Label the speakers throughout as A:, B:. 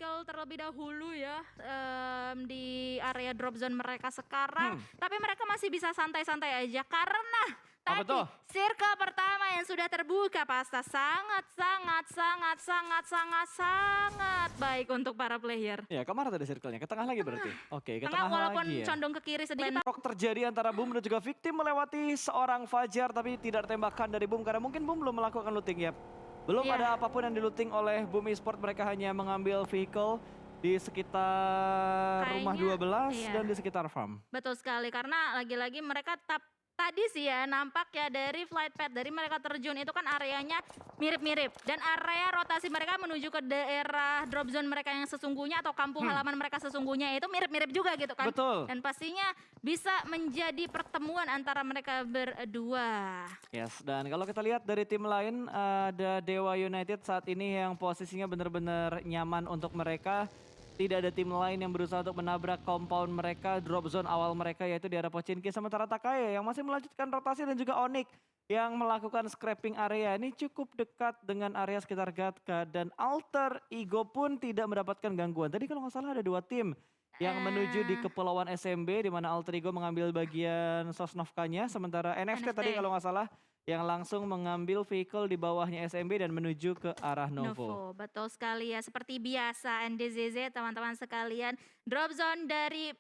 A: kill terlebih dahulu ya di area drop zone mereka sekarang. Tapi mereka masih bisa santai-santai aja karena
B: Apa
A: tadi
B: tuh?
A: circle pertama yang sudah terbuka pasta sangat baik untuk para player.
B: Ya, kemana tadi circle-nya? Ke tengah lagi berarti? Oke, ke
A: Tengah
B: tengah
A: walaupun
B: lagi ya.
A: condong ke kiri sedikit.
B: Rock terjadi antara Boom dan juga Victim melewati seorang Fajar tapi tidak ada tembakan dari Boom karena mungkin Boom belum melakukan looting ya. Belum
A: Iya.
B: ada apapun yang dilooting oleh Boom Esport, mereka hanya mengambil vehicle di sekitar rumah
A: Kayaknya,
B: 12
A: iya.
B: dan di sekitar farm.
A: Betul sekali karena lagi-lagi mereka tadi sih ya nampak ya dari flight path dari mereka terjun itu kan areanya mirip-mirip dan area rotasi mereka menuju ke daerah drop zone mereka yang sesungguhnya atau kampung halaman mereka sesungguhnya itu mirip-mirip juga gitu kan.
B: Betul.
A: Dan pastinya bisa menjadi pertemuan antara mereka berdua.
B: Yes, dan kalau kita lihat dari tim lain ada Dewa United saat ini yang posisinya benar-benar nyaman untuk mereka. Tidak ada tim lain yang berusaha untuk menabrak compound mereka, drop zone awal mereka yaitu di arah Pochinki. Sementara Takaye yang masih melanjutkan rotasi dan juga Onyx yang melakukan scrapping area. Ini cukup dekat dengan area sekitar Gatka dan Alter Ego pun tidak mendapatkan gangguan. Tadi kalau nggak salah ada 2 tim yang menuju di Kepulauan SMB di mana Alter Ego mengambil bagian Sosnovkanya. Sementara NFT tadi kalau nggak salah yang langsung mengambil vehicle di bawahnya SMB dan menuju ke arah Novo.
A: Betul sekali ya seperti biasa NDZZ teman-teman sekalian drop zone dari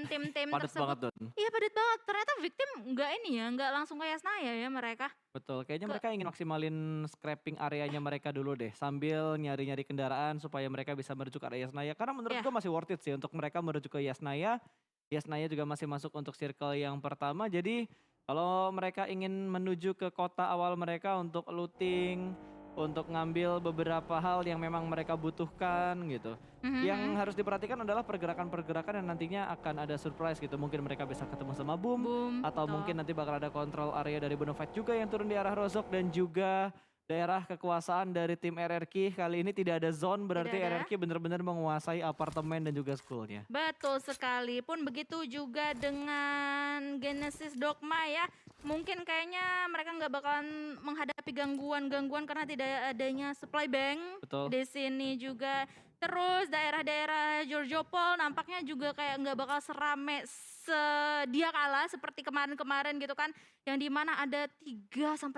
A: tim-tim
B: Padat
A: tersebut.
B: banget Don.
A: Iya padat banget ternyata Victim nggak langsung kayak Yasnaya ya mereka.
B: Betul, kayaknya mereka ingin maksimalin scrapping areanya mereka dulu deh. Sambil nyari-nyari kendaraan supaya mereka bisa menuju ke area Yasnaya. Karena menurut gue masih worth it sih untuk mereka menuju ke Yasnaya. Yasnaya juga masih masuk untuk circle yang pertama. Jadi kalau mereka ingin menuju ke kota awal mereka untuk looting, untuk ngambil beberapa hal yang memang mereka butuhkan gitu. Yang harus diperhatikan adalah pergerakan-pergerakan yang nantinya akan ada surprise gitu. Mungkin mereka bisa ketemu sama Boom atau mungkin nanti bakal ada kontrol area dari Bonafide juga yang turun di arah Rozok dan juga daerah kekuasaan dari tim RRQ. Kali ini tidak ada zone, berarti RRQ benar-benar menguasai apartemen dan juga schoolnya.
A: Betul sekali, pun begitu juga dengan Genesis Dogma ya. Mungkin kayaknya mereka nggak bakalan menghadapi gangguan-gangguan karena tidak adanya supply bank.
B: Betul.
A: Di sini juga. Terus daerah-daerah Georgiopol nampaknya juga kayak nggak bakal serame sedia kala seperti kemarin-kemarin gitu kan. Yang dimana ada 3-4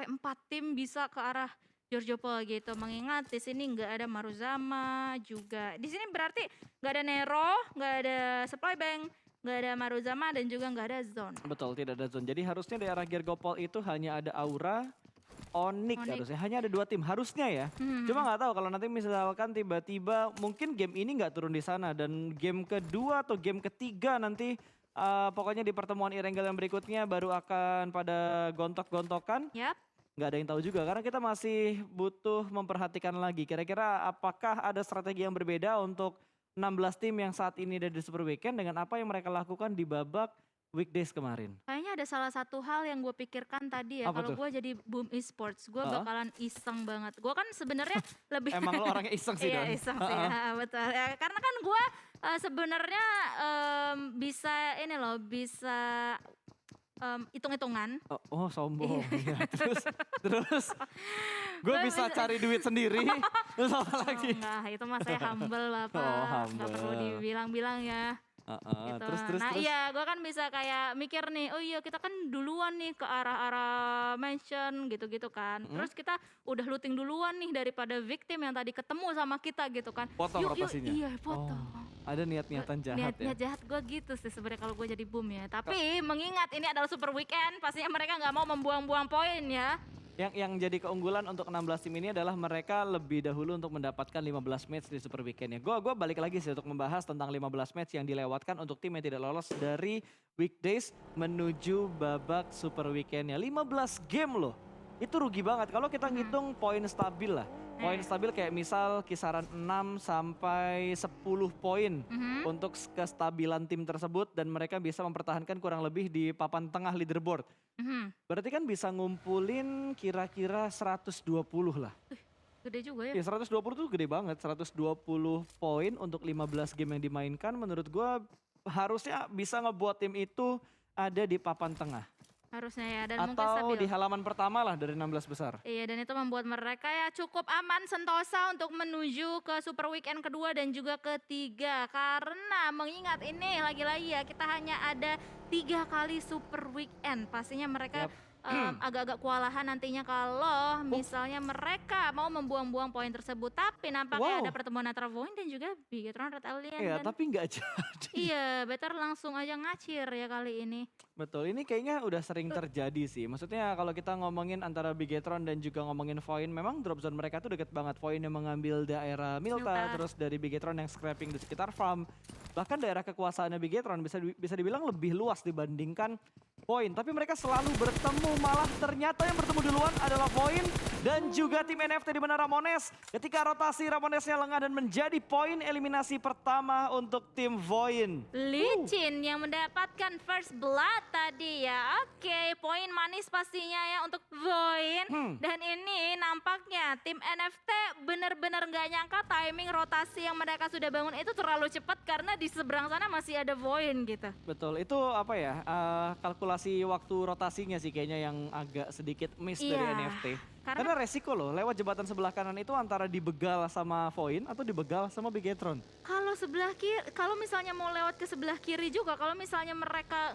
A: tim bisa ke arah Georgiopol gitu. Mengingat di sini nggak ada Maruzama juga. Di sini berarti nggak ada Nero, nggak ada supply bank, nggak ada Maruzama dan juga nggak ada zone.
B: Betul, tidak ada zone. Jadi harusnya daerah Georgiopol itu hanya ada Aura, Onyx harusnya. Hanya ada 2 tim harusnya ya. Cuma nggak tahu kalau nanti misalkan tiba-tiba mungkin game ini nggak turun di sana. Dan game kedua atau game ketiga nanti pokoknya di pertemuan Irenggal yang berikutnya baru akan pada gontok-gontokan.
A: Yap.
B: Nggak ada yang tahu juga karena kita masih butuh memperhatikan lagi. Kira-kira apakah ada strategi yang berbeda untuk 16 tim yang saat ini ada di Super Weekend dengan apa yang mereka lakukan di babak weekdays kemarin.
A: Kayaknya ada salah satu hal yang gue pikirkan tadi ya. Kalau gue jadi Boom Esports, gue bakalan iseng banget. Gue kan sebenarnya lebih
B: Emang lo orangnya iseng sih Don?
A: Iya iseng sih ya, betul. Ya, karena kan gue sebenarnya bisa ini loh, bisa hitung-hitungan.
B: Oh sombong. Ya, terus gue bisa cari duit sendiri. Terus apa lagi?
A: Enggak, itu mah saya humble lah Pak. Nggak perlu dibilang-bilang ya. Gitu.
B: Terus.
A: Iya gue kan bisa kayak mikir nih, oh iya kita kan duluan nih ke arah-arah mansion gitu-gitu kan. Terus kita udah looting duluan nih daripada victim yang tadi ketemu sama kita gitu kan.
B: Potong rotasinya?
A: Iya potong.
B: Ada niat-niatan jahat
A: Niat jahat gue gitu sih sebenarnya kalau gue jadi Boom ya. Tapi mengingat ini adalah Super Weekend, pastinya mereka nggak mau membuang-buang poin ya.
B: Yang jadi keunggulan untuk 16 tim ini adalah mereka lebih dahulu untuk mendapatkan 15 match di Super Weekend-nya. Gue balik lagi sih untuk membahas tentang 15 match yang dilewatkan untuk tim yang tidak lolos dari weekdays menuju babak Super Weekend-nya. 15 game loh, itu rugi banget kalau kita ngitung poin stabil lah. Poin stabil kayak misal kisaran 6 sampai 10 poin untuk kestabilan tim tersebut dan mereka bisa mempertahankan kurang lebih di papan tengah leaderboard. Berarti kan bisa ngumpulin kira-kira 120 lah.
A: Gede juga ya.
B: Ya 120 tuh gede banget, 120 poin untuk 15 game yang dimainkan menurut gue harusnya bisa ngebuat tim itu ada di papan tengah.
A: harusnya ya, dan mungkin
B: Atau di
A: stabil.
B: halaman pertama lah dari 16 besar.
A: Iya, dan itu membuat mereka ya cukup aman sentosa untuk menuju ke Super Weekend kedua dan juga ketiga. Karena mengingat ini lagi-lagi ya, kita hanya ada 3 kali Super Weekend. Pastinya mereka
B: Yap.
A: agak-agak kewalahan nantinya kalau misalnya mereka mau membuang-buang poin tersebut. Tapi nampaknya ada
B: Wow.
A: pertemuan antara Void dan juga Bigetron Red Alien
B: Iya,
A: dan
B: tapi nggak jadi.
A: iya, better langsung aja ngacir ya kali ini.
B: Betul, ini kayaknya udah sering terjadi sih. Maksudnya kalau kita ngomongin antara Bigetron dan juga ngomongin Void, memang drop zone mereka tuh deket banget. Void yang mengambil daerah Milta,
A: Milta.
B: terus dari Bigetron yang scrapping di sekitar farm. Bahkan daerah kekuasaannya Bigetron bisa dibilang lebih luas dibandingkan Void. Tapi mereka selalu bertemu, malah ternyata yang bertemu duluan adalah Void dan juga tim NFT di mana Ramones. Ketika rotasi Ramonesnya lengah dan menjadi poin eliminasi pertama untuk tim Void.
A: Licin yang mendapatkan first blood tadi ya. Oke, poin manis pastinya ya untuk Void. Dan ini nampaknya tim NFT benar-benar nggak nyangka timing rotasi yang mereka sudah bangun itu terlalu cepat karena di seberang sana masih ada Void gitu.
B: Betul, itu apa ya, kalkulasi waktu rotasinya sih kayaknya yang agak sedikit miss dari
A: Iya,
B: NFT.
A: karena-
B: Karena resiko loh, lewat jembatan sebelah kanan itu antara dibegal sama Void atau dibegal sama Bigetron.
A: Kalau sebelah kiri, kalau misalnya mau lewat ke sebelah kiri juga, kalau misalnya mereka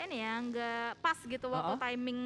A: nggak pas gitu waktu timing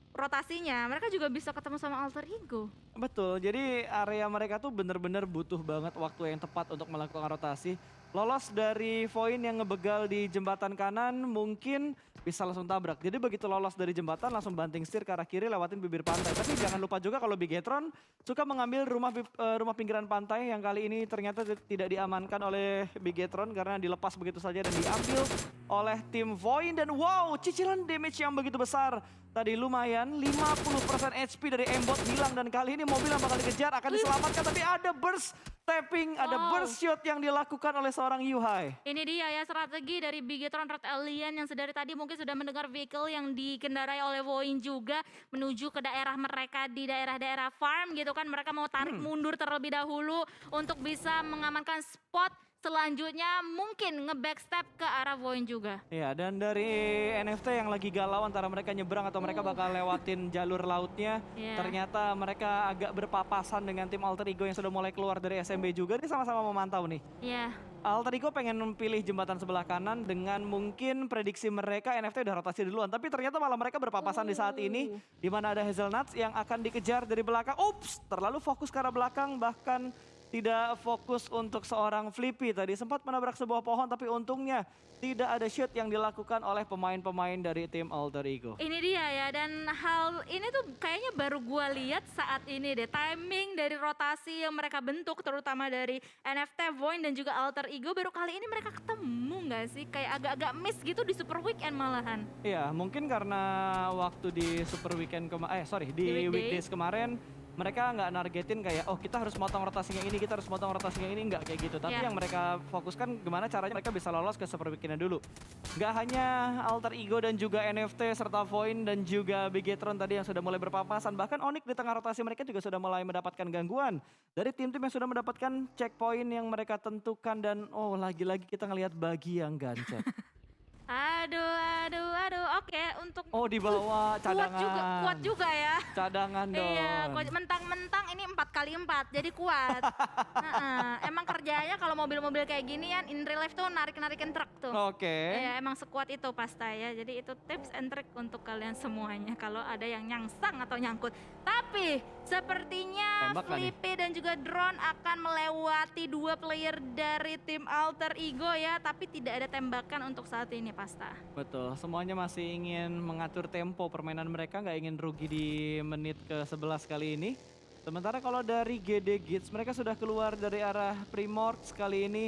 A: rotasinya, mereka juga bisa ketemu sama alter ego.
B: Betul, jadi area mereka tuh bener-bener butuh banget waktu yang tepat untuk melakukan rotasi. Lolos dari Void yang ngebegal di jembatan kanan mungkin bisa langsung tabrak. Jadi begitu lolos dari jembatan langsung banting setir ke arah kiri lewatin bibir pantai. Tapi jangan lupa juga kalau Bigetron suka mengambil rumah pinggiran pantai yang kali ini ternyata tidak diamankan oleh Bigetron karena dilepas begitu saja dan diambil oleh tim Void. Dan wow, cicilan damage yang begitu besar. Tadi lumayan 50% HP dari Embot hilang dan kali ini mobil yang bakal dikejar akan diselamatkan tapi ada burst tapping, ada burst shot yang dilakukan oleh seorang Yuhai.
A: Ini dia ya strategi dari Bigetron Red Alien yang sedari tadi mungkin sudah mendengar vehicle yang dikendarai oleh Void juga menuju ke daerah mereka di daerah-daerah farm gitu kan. Mereka mau tarik mundur terlebih dahulu untuk bisa mengamankan spot. Selanjutnya mungkin nge-backstep ke arah Void juga.
B: Ya, dan dari NFT yang lagi galau antara mereka nyebrang atau mereka bakal lewatin jalur lautnya.
A: Iya.
B: Ternyata mereka agak berpapasan dengan tim Alter Ego yang sudah mulai keluar dari SMB juga. Ini sama-sama memantau nih.
A: Ya,
B: Alter Ego pengen pilih jembatan sebelah kanan dengan mungkin prediksi mereka NFT udah rotasi duluan. Tapi ternyata malah mereka berpapasan di saat ini. Di mana ada Hazelnuts yang akan dikejar dari belakang. Ups, terlalu fokus ke arah belakang bahkan tidak fokus untuk seorang Flippy tadi sempat menabrak sebuah pohon tapi untungnya tidak ada shoot yang dilakukan oleh pemain-pemain dari tim Alter Ego.
A: ini dia ya, dan hal ini tuh kayaknya baru gua lihat saat ini deh. Timing dari rotasi yang mereka bentuk terutama dari NFT, Void dan juga Alter Ego baru kali ini mereka ketemu nggak sih? Kayak agak-agak miss gitu di Super Weekend malahan.
B: Iya, mungkin karena waktu di Super Weekend di weekdays kemarin mereka nggak nargetin kayak oh kita harus motong rotasi yang ini, kita harus motong rotasi yang ini, nggak kayak gitu. Tapi
A: Ya.
B: yang mereka fokuskan gimana caranya mereka bisa lolos ke Super Weekend dulu. Nggak hanya Alter Ego dan juga NFT serta Void dan juga Bigetron tadi yang sudah mulai berpapasan. Bahkan Onyx di tengah rotasi mereka juga sudah mulai mendapatkan gangguan dari tim-tim yang sudah mendapatkan checkpoint yang mereka tentukan. Dan oh lagi-lagi kita ngelihat Bagi yang gancet.
A: Aduh. Oke, untuk
B: Oh dibawa cadangan.
A: kuat juga ya.
B: Cadangan dong.
A: Iya, mentang-mentang ini 4x4, jadi kuat. Emang kerjanya kalau mobil-mobil kayak gini kan in real life tuh narik-narikin truk tuh.
B: Oke.
A: Iya, emang sekuat itu pasta ya. Jadi itu tips and trick untuk kalian semuanya kalau ada yang nyangsang atau nyangkut. Tapi sepertinya
B: Tembak nggak nih?
A: Flippy dan juga Drone akan melewati 2 player dari tim Alter Ego ya. Tapi tidak ada tembakan untuk saat ini pasta.
B: Betul, semuanya masih ingin mengatur tempo permainan mereka, nggak ingin rugi di menit ke-11 kali ini. Sementara kalau dari GD Gits, mereka sudah keluar dari arah Primords kali ini.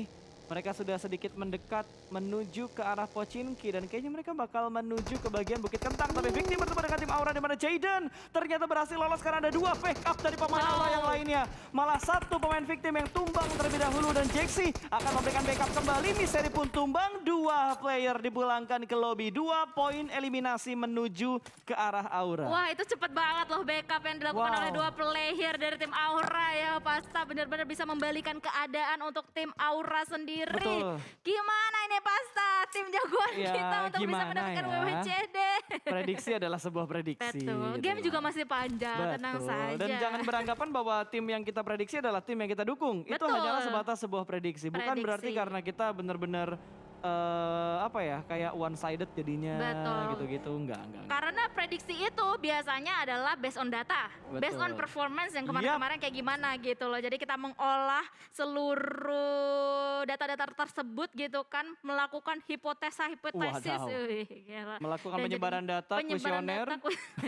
B: Mereka sudah sedikit mendekat menuju ke arah Pochinki dan kayaknya mereka bakal menuju ke bagian Bukit Kentang. Tapi Victim bertemu dengan tim Aura di mana Jaden ternyata berhasil lolos karena ada 2 backup dari pemain Aura yang lainnya. Malah 1 pemain Victim yang tumbang terlebih dahulu dan Jaxi akan memberikan backup kembali. Misteri pun tumbang, 2 player dipulangkan ke lobby. 2 poin eliminasi menuju ke arah Aura.
A: Wah, itu cepet banget loh backup yang dilakukan oleh 2 player dari tim Aura ya. Pasta benar-benar bisa membalikan keadaan untuk tim Aura sendiri. sendiri.
B: Betul.
A: Gimana ini Pasta, tim jagoan
B: Ya,
A: kita untuk bisa
B: gimana
A: mendapatkan
B: ya?
A: WWCD.
B: Prediksi adalah sebuah prediksi.
A: Betul,
B: gitu
A: game
B: loh.
A: juga masih panjang, tenang
B: Betul.
A: saja.
B: Dan jangan beranggapan bahwa tim yang kita prediksi adalah tim yang kita dukung. Itu
A: Betul.
B: hanyalah sebatas sebuah prediksi. Bukan berarti
A: Prediksi.
B: karena kita benar-benar apa ya, kayak one sided jadinya
A: Betul.
B: gitu-gitu. Enggak.
A: Karena prediksi itu biasanya adalah based on data, based on
B: Betul.
A: performance yang kemarin-kemarin kayak gimana gitu loh. Jadi kita mengolah seluruh data-data tersebut gitu kan, melakukan hipotesis.
B: Wadaw.
A: Wih, gila.
B: Melakukan
A: Dan
B: penyebaran
A: jadi
B: data, kuesioner.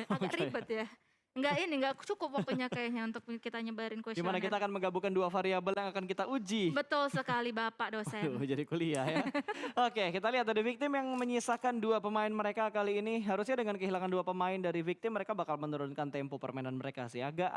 A: agak ribet ya. Enggak cukup waktunya kayaknya untuk kita nyebarin kuesioner.
B: Gimana kita akan menggabungkan dua variabel yang akan kita uji.
A: Betul sekali Bapak dosen.
B: Jadi kuliah ya. Oke, kita lihat ada Victim yang menyisakan 2 pemain mereka kali ini. Harusnya dengan kehilangan 2 pemain dari Victim, mereka bakal menurunkan tempo permainan mereka sih. Agak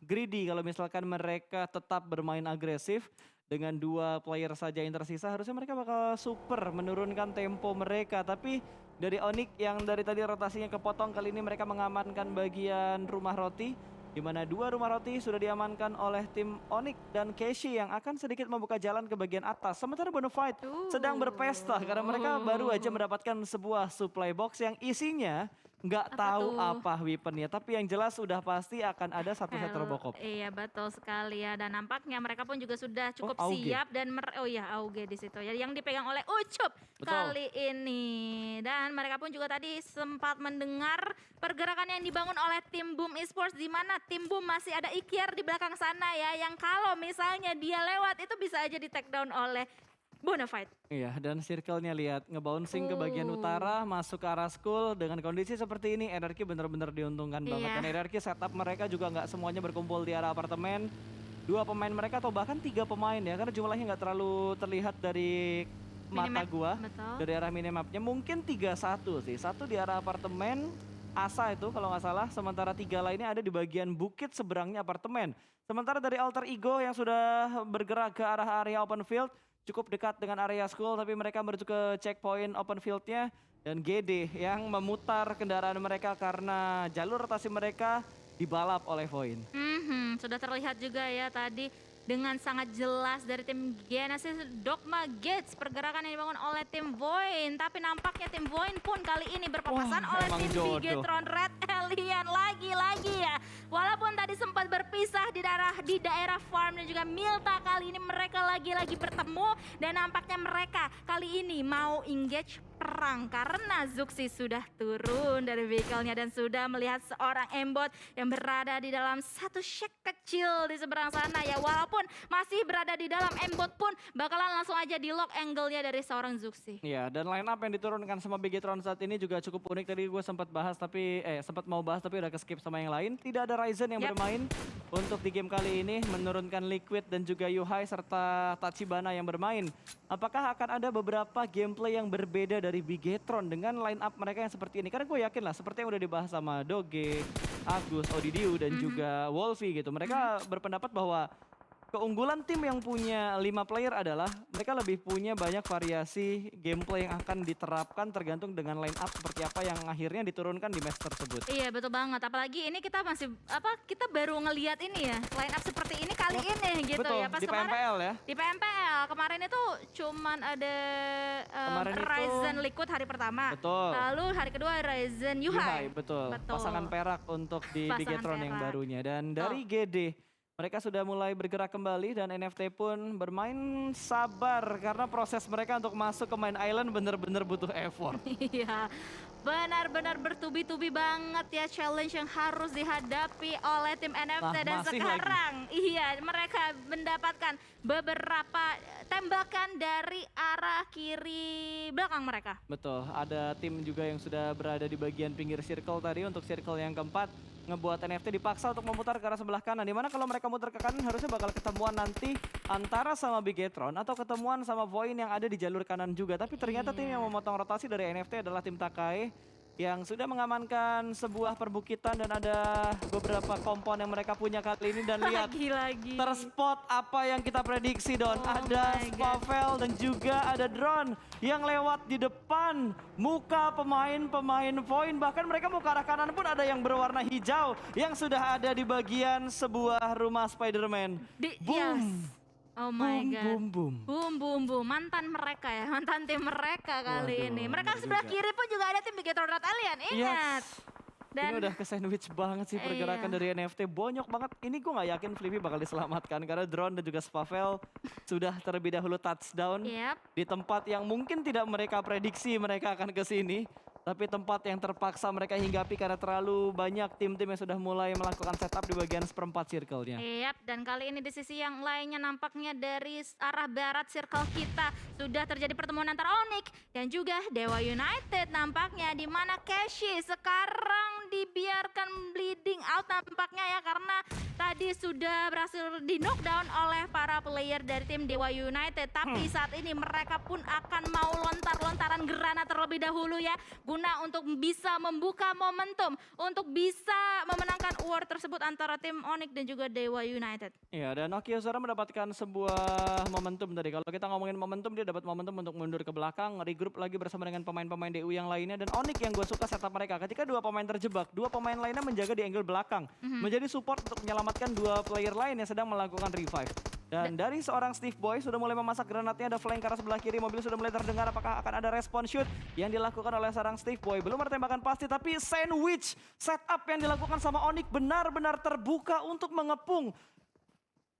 B: greedy kalau misalkan mereka tetap bermain agresif. Dengan 2 player saja yang tersisa, harusnya mereka bakal super menurunkan tempo mereka. Tapi dari Onyx yang dari tadi rotasinya kepotong, kali ini mereka mengamankan bagian rumah roti. Di mana 2 rumah roti sudah diamankan oleh tim Onyx dan Keshi yang akan sedikit membuka jalan ke bagian atas. Sementara Bonafide sedang berpesta karena mereka baru aja mendapatkan sebuah supply box yang isinya nggak
A: Apa
B: tahu
A: tuh?
B: apa weaponnya. Tapi yang jelas sudah pasti akan ada satu set Robocop.
A: Iya betul sekali ya, dan nampaknya mereka pun juga sudah cukup
B: Auge.
A: siap dan Auge di situ ya, yang dipegang oleh Ucup
B: Betul.
A: kali ini. Dan mereka pun juga tadi sempat mendengar pergerakan yang dibangun oleh tim Boom Esports, di mana tim Boom masih ada Ikiar di belakang sana ya, yang kalau misalnya dia lewat itu bisa aja di take down oleh Bonafide.
B: Iya, dan circle-nya lihat ngebouncing ke bagian utara, masuk ke arah school. Dengan kondisi seperti ini, NRQ benar-benar diuntungkan banget.
A: Iya.
B: Dan NRQ setup mereka juga nggak semuanya berkumpul di arah apartemen. 2 pemain mereka atau bahkan 3 pemain ya, karena jumlahnya nggak terlalu terlihat dari mata
A: Minimap,
B: gua.
A: betul.
B: Dari arah minimapnya mungkin 3-1 sih. 1 di arah apartemen, Asa itu kalau nggak salah. Sementara 3 lainnya ada di bagian bukit seberangnya apartemen. Sementara dari Alter Ego yang sudah bergerak ke arah area open field, cukup dekat dengan area school, tapi mereka menuju ke checkpoint open fieldnya. Dan GD yang memutar kendaraan mereka karena jalur rotasi mereka dibalap oleh Voin.
A: Sudah terlihat juga ya tadi dengan sangat jelas dari tim Genesis Dogma Gates pergerakan yang dibangun oleh tim Voin, tapi nampaknya tim Voin pun kali ini berpapasan
B: Wah,
A: oleh
B: emang
A: tim
B: jodoh.
A: Bigetron Red Alien lagi-lagi ya. Walaupun tadi sempat berpisah di daerah farm dan juga Milta, kali ini mereka lagi-lagi bertemu dan nampaknya mereka kali ini mau engage perang karena Zuxi sudah turun dari vehicle-nya dan sudah melihat seorang embot yang berada di dalam satu shack kecil di seberang sana ya. Walaupun masih berada di dalam, embot pun bakalan langsung aja di lock angle-nya dari seorang Zuxi.
B: Iya, dan line up yang diturunkan sama Bigetron saat ini juga cukup unik. Tadi gue sempat bahas tapi sempat mau bahas tapi udah ke-skip sama yang lain. Tidak ada Ryzen yang
A: Yap.
B: bermain untuk di game kali ini, menurunkan Liquid dan juga Yuhai serta Tachibana yang bermain. Apakah akan ada beberapa gameplay yang berbeda dari Bigetron dengan line up mereka yang seperti ini? Karena gue yakin lah, seperti yang udah dibahas sama Doge, Agus, Odidiu dan juga Wolfie gitu. Mereka berpendapat bahwa keunggulan tim yang punya 5 player adalah mereka lebih punya banyak variasi gameplay yang akan diterapkan tergantung dengan line up seperti apa yang akhirnya diturunkan di match tersebut.
A: Iya betul banget, apalagi ini kita kita baru ngelihat ini ya, line up seperti ini kali ini gitu
B: Betul,
A: ya. Pas
B: di
A: kemarin
B: PMPL ya.
A: di PMPL kemarin itu cuman ada
B: Kemarin itu-
A: Ryzen Liquid hari pertama.
B: Betul.
A: Lalu hari kedua Ryzen Yuhai.
B: Betul.
A: Betul.
B: Pasangan perak untuk di
A: Pasangan
B: Bigetron yang
A: perak.
B: barunya. Dan dari GD, mereka sudah mulai bergerak kembali dan NFT pun bermain sabar karena proses mereka untuk masuk ke main island bener-bener butuh effort.
A: Iya, benar-benar bertubi-tubi banget ya challenge yang harus dihadapi oleh tim NFT
B: Nah,
A: dan
B: masih
A: sekarang iya mereka mendapatkan beberapa tembakan dari arah kiri belakang mereka.
B: Betul, ada tim juga yang sudah berada di bagian pinggir circle tadi untuk circle yang keempat. Ngebuat NFT dipaksa untuk memutar ke arah sebelah kanan. Dimana kalau mereka muter ke kanan harusnya bakal ketemuan nanti antara sama Bigetron atau ketemuan sama Voin yang ada di jalur kanan juga. Tapi ternyata tim yang memotong rotasi dari NFT adalah tim Takai yang sudah mengamankan sebuah perbukitan dan ada beberapa kompon yang mereka punya kali ini. Dan lihat
A: Lagi-lagi.
B: terspot apa yang kita prediksi Don.
A: Oh
B: Ada
A: my God.
B: Spavel dan juga ada drone yang lewat di depan muka pemain-pemain Voin. Bahkan mereka mau ke arah kanan pun ada yang berwarna hijau yang sudah ada di bagian sebuah rumah Spider-Man. Boom.
A: Yes. Oh my
B: Boom,
A: god.
B: boom, boom.
A: Boom boom boom, mantan mereka ya, mantan tim mereka kali
B: Waduh,
A: ini. Mereka
B: bener
A: sebelah
B: juga.
A: kiri pun juga ada tim Bigetron Red Alien, ingat.
B: Yes. Ini
A: Dan
B: udah ke sandwich banget sih pergerakan
A: iya.
B: dari NFT. Bonyok banget. Ini gue gak yakin Flippy bakal diselamatkan. Karena Drone dan juga Spavel sudah terlebih dahulu touchdown.
A: Yap.
B: Di tempat yang mungkin tidak mereka prediksi mereka akan ke sini. Tapi tempat yang terpaksa mereka hinggapi karena terlalu banyak tim-tim yang sudah mulai melakukan setup di bagian seperempat circle-nya.
A: Yap, dan kali ini di sisi yang lainnya nampaknya dari arah barat circle kita sudah terjadi pertemuan antara Onyx dan juga Dewa United nampaknya, di mana Keshi sekarang dibiarkan bleeding out nampaknya ya, karena tadi sudah berhasil di knockdown oleh para player dari tim Dewa United. Tapi saat ini mereka pun akan mau lontar-lontaran granat terlebih dahulu ya, guna untuk bisa membuka momentum untuk bisa memenangkan war tersebut antara tim Onyx dan juga Dewa United.
B: Iya, dan Nokia mendapatkan sebuah momentum tadi. Kalau kita ngomongin momentum, dia dapat momentum untuk mundur ke belakang, regroup lagi bersama dengan pemain-pemain DU yang lainnya. Dan Onyx yang gue suka setup mereka, ketika dua pemain terjebak, dua pemain lainnya menjaga di angle belakang. Menjadi support untuk menyelamatkan dua player lain yang sedang melakukan revive. Dan dari seorang Steve Boy sudah mulai memasak granatnya, ada flank ke arah sebelah kiri, mobil sudah mulai terdengar, apakah akan ada respon shoot yang dilakukan oleh seorang Steve Boy. Belum ada tembakan pasti, tapi sandwich setup yang dilakukan sama Onyx benar-benar terbuka untuk mengepung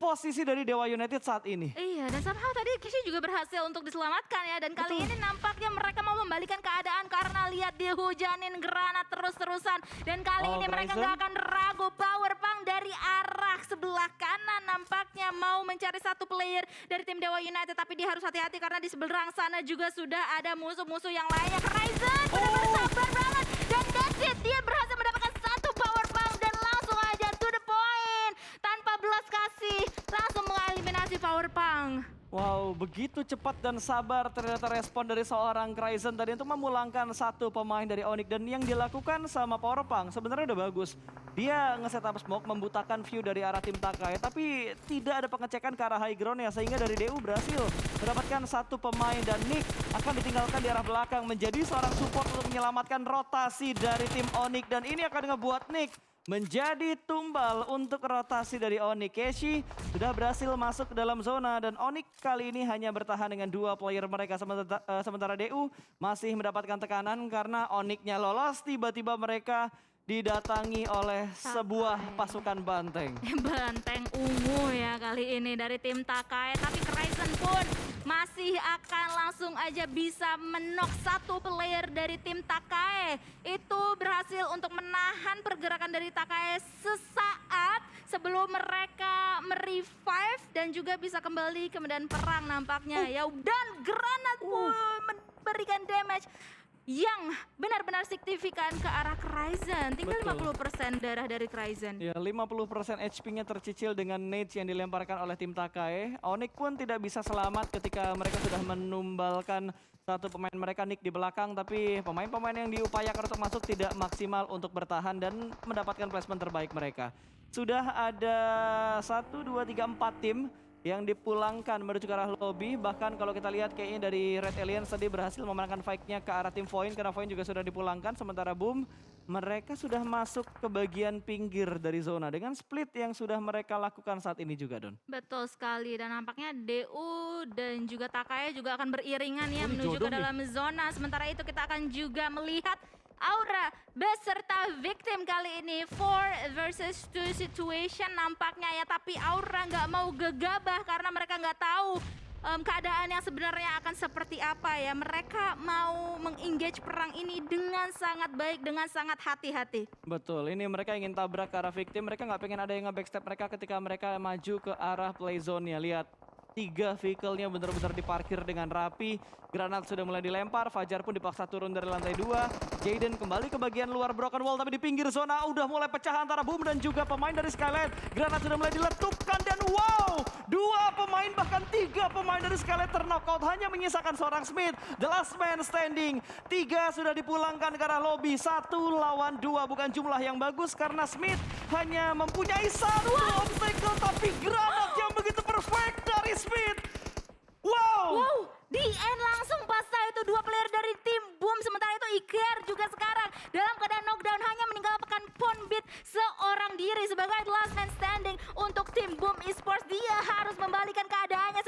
B: posisi dari Dewa United saat ini.
A: Iya, dan somehow tadi Keshi juga berhasil untuk diselamatkan ya. Dan kali ini nampaknya mereka mau membalikan keadaan karena lihat dihujanin granat terus-terusan. Dan kali ini mereka
B: Crazen.
A: nggak akan ragu, power punk dari arah sebelah kanan nampaknya mau mencari satu player dari tim Dewa United. Tapi dia harus hati-hati karena di seberang sana juga sudah ada musuh-musuh yang lainnya. Crazen benar-benar sabar banget. Dan that's it, dia berhasil mendapatkan satu power punk dan langsung aja to the point. Tanpa belas kasih, langsung mengeliminasi power punk.
B: Wow, begitu cepat dan sabar ternyata respon dari seorang Crazen tadi untuk memulangkan satu pemain dari Onyx. Dan yang dilakukan sama Powerpunk sebenarnya udah bagus. Dia nge-set up smoke, membutakan view dari arah tim Takai, tapi tidak ada pengecekan ke arah high ground ya, sehingga dari DU berhasil mendapatkan satu pemain dan Nick akan ditinggalkan di arah belakang menjadi seorang support untuk menyelamatkan rotasi dari tim Onyx. Dan ini akan ngebuat Nick menjadi tumbal untuk rotasi dari Onyx. Keshi sudah berhasil masuk ke dalam zona dan Onyx kali ini hanya bertahan dengan dua player mereka, sementara DU masih mendapatkan tekanan karena Onyx-nya lolos, tiba-tiba mereka didatangi oleh sebuah pasukan banteng.
A: Banteng ungu ya kali ini dari tim Takai, tapi Crazen pun masih akan langsung aja bisa menok satu player dari tim Takai. Itu berhasil untuk menahan pergerakan dari Takai sesaat sebelum mereka merevive dan juga bisa kembali ke medan perang nampaknya ya. Dan granat pun memberikan damage yang benar-benar signifikan ke arah Crazen. Tinggal
B: Betul.
A: 50% darah dari Crazen.
B: Ya, 50% HP-nya tercicil dengan nades yang dilemparkan oleh tim Takai. Onyx pun tidak bisa selamat ketika mereka sudah menumbalkan satu pemain mereka, Nick, di belakang. Tapi pemain-pemain yang diupayakan untuk masuk tidak maksimal untuk bertahan dan mendapatkan placement terbaik mereka. Sudah ada 1, 2, 3, 4 tim yang dipulangkan menuju ke arah lobby. Bahkan kalau kita lihat kayaknya dari Red Aliens tadi berhasil memenangkan fight-nya ke arah tim Void karena Void juga sudah dipulangkan. Sementara Boom mereka sudah masuk ke bagian pinggir dari zona dengan split yang sudah mereka lakukan saat ini juga, Don.
A: Betul sekali, dan nampaknya DU dan juga Takai juga akan beriringan ya
B: Oh,
A: menuju ke
B: dijodoh nih.
A: dalam zona. Sementara itu kita akan juga melihat Aura beserta victim kali ini 4 versus 2 situation nampaknya ya. Tapi Aura nggak mau gegabah karena mereka nggak tahu keadaan yang sebenarnya akan seperti apa ya. Mereka mau mengengage perang ini dengan sangat baik, dengan sangat hati-hati.
B: Betul, ini mereka ingin tabrak ke arah victim. Mereka nggak pengen ada yang nge-backstep mereka ketika mereka maju ke arah play zone-nya. Lihat, 3 vehicle-nya benar-benar diparkir dengan rapi. Granat sudah mulai dilempar, Fajar pun dipaksa turun dari lantai 2. Jaden kembali ke bagian luar broken wall, tapi di pinggir zona udah mulai pecah antara Boom dan juga pemain dari Skylight. Granat sudah mulai diletupkan dan wow, 2 pemain bahkan 3 pemain dari Skylight terknockout, hanya menyisakan seorang Smith, the last man standing. 3 sudah dipulangkan ke arah lobby, 1 lawan 2, bukan jumlah yang bagus karena Smith hanya mempunyai 1 obstacle, tapi granat yang begitu perfect dari Smith.
A: Wow, di end langsung pasca itu 2 player dari tim Boom. Sementara itu Iker juga sekarang dalam keadaan knockdown, hanya meninggalkan Ponbit seorang diri sebagai last man standing untuk tim Boom Esports. Dia harus membalikan keadaannya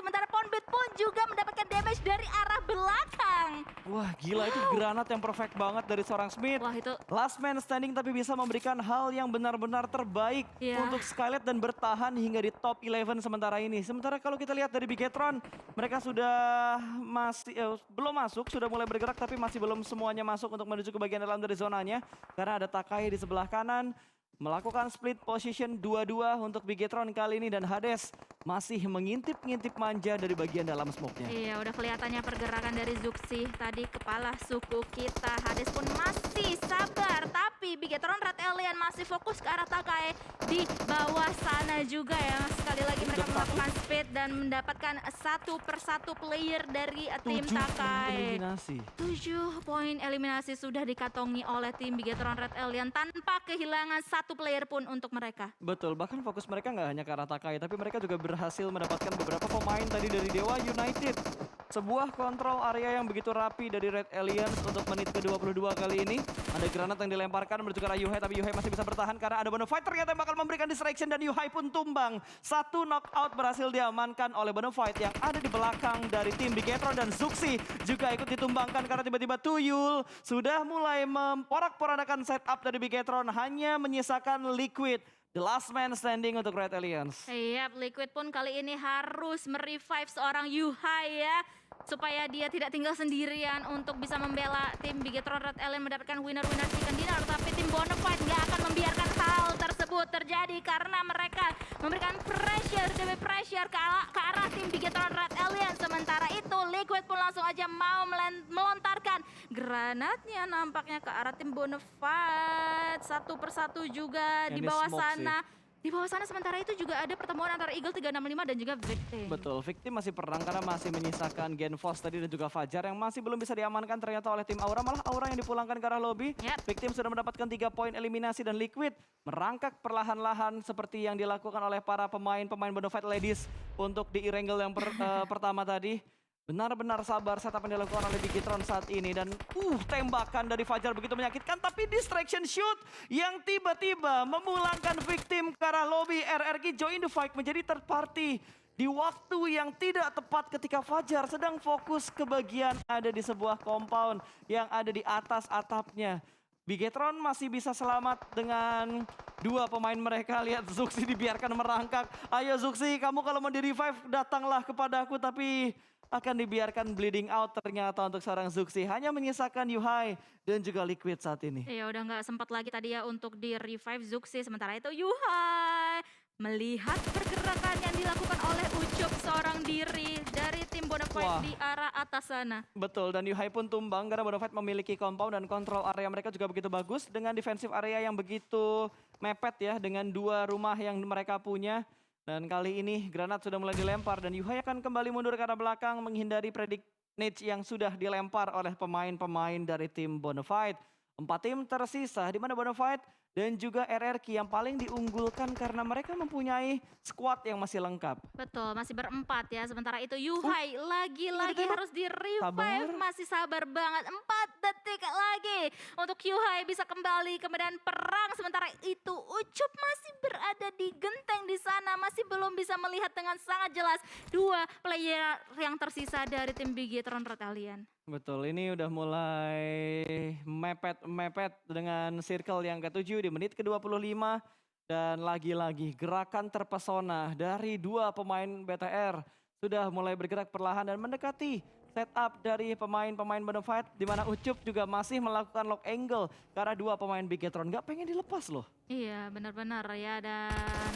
A: Bonbit pun juga mendapatkan damage dari arah belakang.
B: Wah gila itu granat yang perfect banget dari seorang Smith.
A: Wah itu
B: Last man standing tapi bisa memberikan hal yang benar-benar terbaik
A: Iya.
B: untuk Skylet dan bertahan hingga di top 11 sementara ini. Sementara kalau kita lihat dari Bigetron, mereka sudah belum masuk, sudah mulai bergerak tapi masih belum semuanya masuk untuk menuju ke bagian dalam dari zonanya. Karena ada Takai di sebelah kanan. Melakukan split position 2-2 untuk Bigetron kali ini dan Hades masih mengintip-ngintip manja dari bagian dalam smoke-nya.
A: Iya, udah kelihatannya pergerakan dari Zuxi tadi, kepala suku kita. Hades pun masih sabar, tapi Bigetron Red Alien masih fokus ke arah Takai di bawah sana juga ya. Sekali lagi mereka melakukan speed dan mendapatkan satu persatu player dari tim
B: 7
A: Takai.
B: eliminasi.
A: 7 poin eliminasi sudah dikantongi oleh tim Bigetron Red Alien tanpa kehilangan satu player pun untuk mereka.
B: Betul, bahkan fokus mereka nggak hanya ke arah Takai, tapi mereka juga berhasil mendapatkan beberapa pemain tadi dari Dewa United. Sebuah kontrol area yang begitu rapi dari Red Aliens untuk menit ke-22 kali ini. Ada granat yang dilemparkan menuju ke arah Yuhai, tapi Yuhai masih bisa bertahan karena ada Bonafide ternyata yang bakal memberikan distraction dan Yuhai pun tumbang. Satu knockout berhasil diamankan oleh Bonafide yang ada di belakang dari tim Bigetron dan Zuxi juga ikut ditumbangkan karena tiba-tiba Tuyul sudah mulai memporak-porandakan setup dari Bigetron, hanya menyisakan Liquid. The last man standing untuk Red Aliens.
A: Yap, Liquid pun kali ini harus merevive seorang Yuhai ya. Supaya dia tidak tinggal sendirian untuk bisa membela tim Bigetron Red Alien mendapatkan winner-winner chicken dinner. Tapi tim Bonafide gak akan membiarkan hal tersebut terjadi karena mereka memberikan pressure demi pressure ke arah tim Bigetron Red Alien. Sementara itu Liquid pun langsung aja mau melontarkan granatnya nampaknya ke arah tim Bonafide. Satu persatu juga
B: Yang
A: di
B: di
A: bawah
B: smoke
A: sana. Di bawah sana sementara itu juga ada pertemuan antara Eagle 365 dan juga Victim.
B: Betul, Victim masih perang karena masih menyisakan Genfos tadi dan juga Fajar yang masih belum bisa diamankan ternyata oleh tim Aura. Malah Aura yang dipulangkan ke arah lobby.
A: Yep.
B: Victim sudah mendapatkan 3 poin eliminasi dan Liquid merangkak perlahan-lahan seperti yang dilakukan oleh para pemain Bonafide Ladies untuk di Irangel yang pertama tadi. Benar-benar sabar setup yang dilakukan oleh Bigetron saat ini dan tembakan dari Fajar begitu menyakitkan, tapi distraction shoot yang tiba-tiba memulangkan Victim ke arah lobby. RRQ join the fight menjadi third party di waktu yang tidak tepat ketika Fajar sedang fokus ke bagian ada di sebuah compound yang ada di atas atapnya. Bigetron masih bisa selamat dengan 2 pemain mereka. Lihat Zuxi dibiarkan merangkak. Ayo Zuxi, kamu kalau mau di-revive datanglah kepadaku, tapi akan dibiarkan bleeding out ternyata untuk seorang Zuxi. Hanya menyisakan Yuhai dan juga Liquid saat ini.
A: Ya udah nggak sempat lagi tadi ya untuk di revive Zuxi. Sementara itu Yuhai melihat pergerakan yang dilakukan oleh Ucup seorang diri dari tim Bonafide di arah atas sana.
B: Betul, dan Yuhai pun tumbang karena Bonafide memiliki compound dan kontrol area mereka juga begitu bagus. Dengan defensive area yang begitu mepet ya, dengan 2 rumah yang mereka punya. Dan kali ini granat sudah mulai dilempar dan Yuhai akan kembali mundur ke arah belakang menghindari predict nades yang sudah dilempar oleh pemain-pemain dari tim Bonafide. 4 tim tersisa di mana Bonafide dan juga RRQ yang paling diunggulkan karena mereka mempunyai squad yang masih lengkap.
A: Betul, masih berempat ya. Sementara itu Yuhai lagi-lagi harus di revive.
B: Sabar.
A: Masih sabar banget. 4 detik lagi untuk Yuhai bisa kembali ke medan perang. Sementara itu Ucup masih berada di genteng di sana. Masih belum bisa melihat dengan sangat jelas 2 player yang tersisa dari tim Bigetron Red Alien.
B: Betul, ini udah mulai mepet dengan circle yang ke-7 di menit ke-25. Dan lagi-lagi gerakan terpesona dari 2 pemain BTR sudah mulai bergerak perlahan dan mendekati setup dari pemain-pemain Bonafide, di mana Ucup juga masih melakukan lock angle karena 2 pemain Bigetron gak pengen dilepas loh.
A: Iya benar-benar ya, dan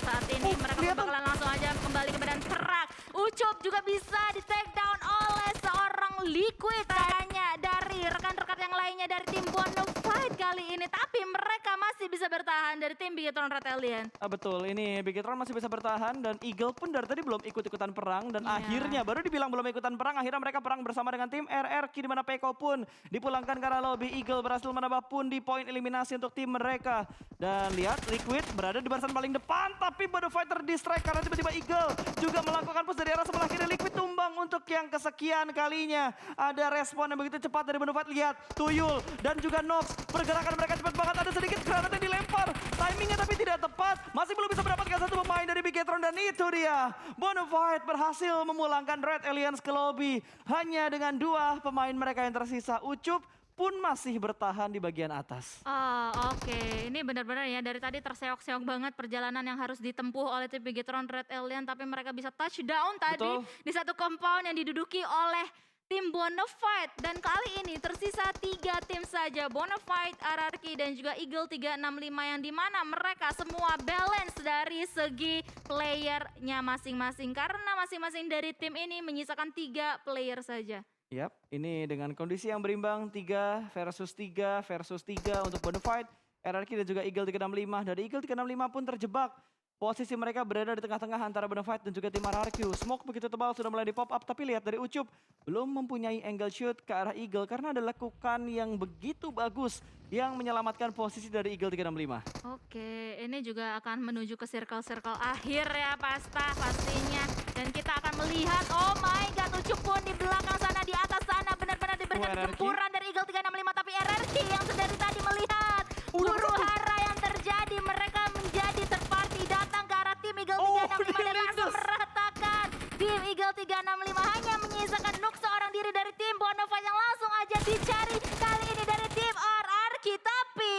A: saat ini mereka bakalan langsung aja kembali ke medan perang. Ucup juga bisa di take down oleh seorang Liquid kayaknya dari rekan-rekan yang lainnya dari tim Bonafide kali ini. Tapi mereka masih bisa bertahan dari tim Bigetron Red Alien.
B: Betul, ini Bigetron masih bisa bertahan dan Eagle pun dari tadi belum ikut-ikutan perang. Dan akhirnya baru dibilang belum ikutan perang, akhirnya mereka perang bersama dengan tim RRQ, di mana Peko pun dipulangkan ke arah lobby. Eagle berhasil menambah pundi poin eliminasi untuk tim mereka. Dan lihat Liquid berada di barisan paling depan, tapi Bonafide terdistract karena tiba-tiba Eagle juga melakukan push dari arah sebelah kiri. Liquid tumbang untuk yang kesekian kalinya. Ada respon yang begitu cepat dari Bonafide. Lihat Tuyul dan juga Nox, pergerakan mereka cepat banget. Ada sedikit granat yang dilempar. Timingnya tapi tidak tepat. Masih belum bisa mendapatkan satu pemain dari Bigetron dan itu dia. Bonafide berhasil memulangkan Red Aliens ke lobby. Hanya dengan 2 pemain mereka yang tersisa. Ucup pun masih bertahan di bagian atas.
A: Oh, oke. Ini benar-benar ya dari tadi terseok-seok banget perjalanan yang harus ditempuh oleh tim Bigetron Red Alien, tapi mereka bisa touchdown tadi
B: Betul.
A: di satu compound yang diduduki oleh tim Bonafide. Dan kali ini tersisa 3 tim saja, Bonafide, RRQ dan juga Eagle 365 yang dimana mereka semua balance dari segi playernya masing-masing karena masing-masing dari tim ini menyisakan 3 player saja.
B: Yap, ini dengan kondisi yang berimbang 3 versus 3 versus 3 untuk Bonafide, RRQ dan juga Eagle 365. Dari Eagle 365 pun terjebak. Posisi mereka berada di tengah-tengah antara Bonafide dan juga tim RRQ. Smoke begitu tebal sudah mulai di pop up, tapi lihat dari Ucup belum mempunyai angle shoot ke arah Eagle karena ada lekukan yang begitu bagus yang menyelamatkan posisi dari Eagle 365.
A: Oke, ini juga akan menuju ke circle-circle akhir ya pastinya. Dan kita akan melihat, oh my god, Ucup pun di belakang sana, di atas sana benar-benar diberikan
B: RRQ.
A: gempuran dari Eagle 365. Tapi RRQ yang dari tadi melihat huru hara yang terjadi, mereka menjadi third party datang ke arah tim Eagle 365 dan langsung meratakan. Tim Eagle 365 hanya menyisakan Nuk seorang diri dari tim Bonafide yang langsung aja dicari kali ini dari tim RRQ. Tapi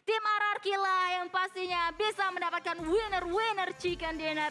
A: tim RRQ lah yang pastinya bisa mendapatkan winner chicken dinner